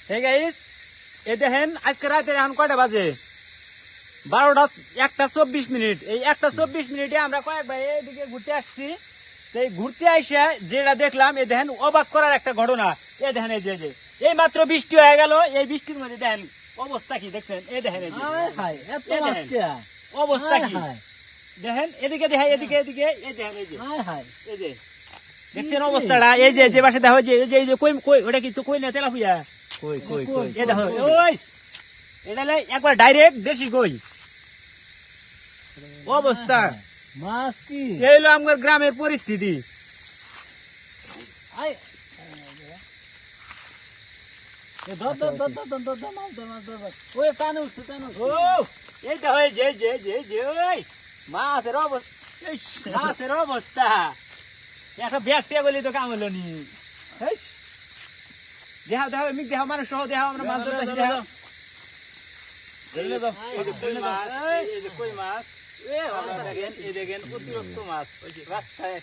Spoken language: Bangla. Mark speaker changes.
Speaker 1: হে গাইস, এই দেখেন আজকে রাতে এখন কয়টা বাজে? 1:24। এই 1:24 আমরা কয়েক ভাই এদিকে ঘুরতে আসছি। এই ঘুরতে আইসা যেটা দেখলাম, এই দেখেন অবাক করার একটা ঘটনা। এই দেখেন এই যে এই মাত্র বৃষ্টি হয়ে গেল, এই বৃষ্টির মধ্যে দেখেন অবস্থা কি দেখছেন? এই দেখেন অবস্থা কি দেখেন, এদিকে দেখেন, এদিকে এদিকে এই দেখেন, এই যে দেখছেন অবস্থাটা। এই যে পাশে দেখো, এই যে কই ওটা কিন্তু কই না, তেলাপিয়া এই দেখো, ওই এটা একবার ডাইরেক্ট দেশি কই অবস্থা।
Speaker 2: মাছ কি
Speaker 1: এই হলো আমার গ্রামের পরিস্থিতি। এই দেখো, ওই মাছের অবস্থা, মাছের অবস্থা একটা ব্যাগটিয়া বলি তো কাম হলো নি। দেখা দেখা মিক দেখা মানুষ সহ দেখা আমরা মাছ ধরতেছি। কই মাছ এই দেখেন অতিরিক্ত মাছ রাস্তায়